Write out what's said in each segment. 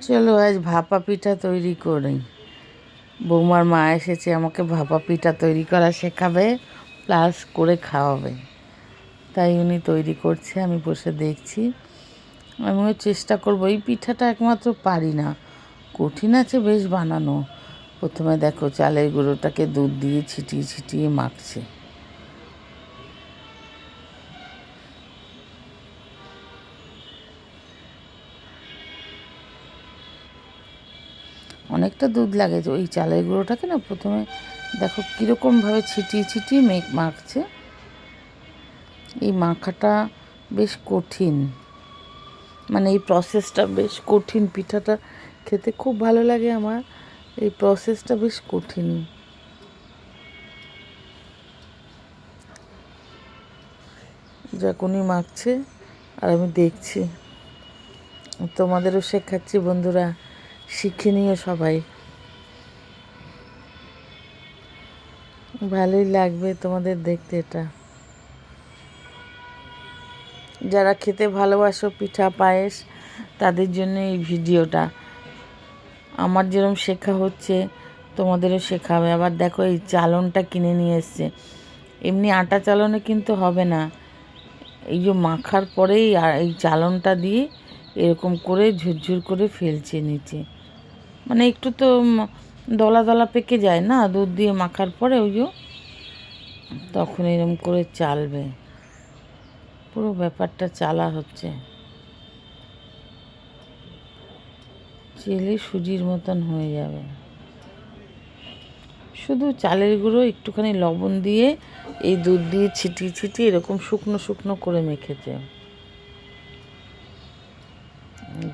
চলো আজ ভাপা পিঠা তৈরি করি। বৌমার মা এসেছে, আমাকে ভাপা পিঠা তৈরি করা শেখাবে, প্লাস করে খাওয়াবে। তাই উনি তৈরি করছে, আমি বসে দেখছি। আমিও চেষ্টা করবো। এই পিঠাটা একমাত্র পারি না, কঠিন আছে বেশ বানানো। প্রথমে দেখো চালের গুঁড়োটাকে দুধ দিয়ে ছিটিয়ে ছিটিয়ে মাখছে। অনেকটা দুধ লাগে। ওই চালের গুঁড়োটাকে না প্রথমে দেখো কীরকমভাবে ছিটিয়ে ছিটিয়ে মাখছে। এই মাখাটা বেশ কঠিন, মানে এই প্রসেসটা বেশ কঠিন। পিঠাটা খেতে খুব ভালো লাগে আমার, এই প্রসেসটা বেশ কঠিন। যখনই মাখছে আর আমি দেখছি, তোমাদেরও শেখাচ্ছি। বন্ধুরা, শিখে নিও সবাই, ভালোই লাগবে তোমাদের দেখতে। এটা যারা খেতে ভালোবাসো পিঠা পায়েস, তাদের জন্য এই ভিডিওটা। আমার যেরকম শেখা হচ্ছে তোমাদেরও শেখাবে। আবার দেখো এই চালনটা কিনে নিয়ে এসছে। এমনি আটা চালনে কিন্তু হবে না, এই যে মাখার পরেই এই চালনটা দিয়ে এরকম করে ঝুরঝুর করে ফেলছে নিচে। মানে একটু তো দলা দলা পেকে যায় না দুধ দিয়ে মাখার পরে, ওই যে তখন এরকম করে চালবে। পুরো ব্যাপারটা চালা হচ্ছে, চেলে সুজির মতন হয়ে যাবে। শুধু চালের গুঁড়ো একটুখানি লবণ দিয়ে এই দুধ দিয়ে ছিটিয়ে ছিটিয়ে এরকম শুকনো শুকনো করে মেখেছে।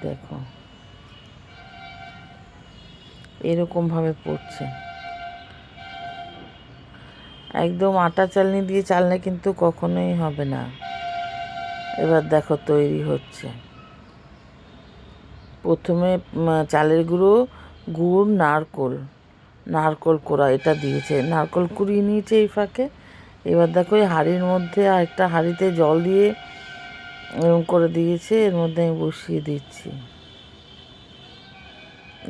দেখো এরকমভাবে পড়ছে। একদম আটা চালনি দিয়ে চাললে কিন্তু কখনোই হবে না। এবার দেখো তৈরি হচ্ছে। প্রথমে চালের গুঁড়ো, গুড়, নারকোল কোড়া এটা দিয়েছে, নারকোল কুড়িয়ে নিয়েছে এই ফাঁকে। এবার দেখো এই হাঁড়ির মধ্যে আর একটা হাঁড়িতে জল দিয়ে এরকম করে দিয়েছে। এর মধ্যে আমি বসিয়ে দিচ্ছি,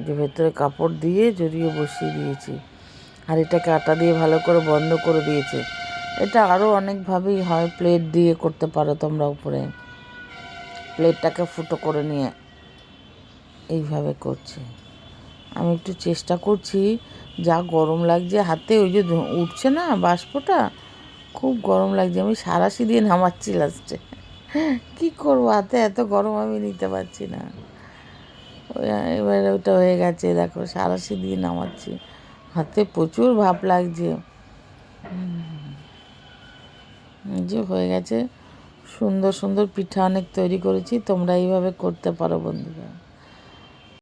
যে ভেতরে কাপড় দিয়ে জড়িয়ে বসিয়ে দিয়েছি। হাঁড়িটাকে আটা দিয়ে ভালো করে বন্ধ করে দিয়েছে। এটা আরও অনেকভাবেই হয়, প্লেট দিয়ে করতে পারো তোমরা। উপরে প্লেটটাকে ফুটো করে নিয়ে এইভাবে করছে। আমি একটু চেষ্টা করছি, যা গরম লাগছে হাতে, ওই যে উঠছে না বাষ্পটা, খুব গরম লাগছে। আমি সাঁড়াশি দিয়ে নামাচ্ছি লাস্টে, কী করবো, হাতে এত গরম আমি নিতে পারছি না। এবার ওটা হয়ে গেছে, দেখো সাঁড়াশি দিয়ে নামাচ্ছি, হাতে প্রচুর ভাপ লাগছে। যে হয়ে গেছে। সুন্দর সুন্দর পিঠা অনেক তৈরি করেছি, তোমরা এইভাবে করতে পারো বন্ধুরা।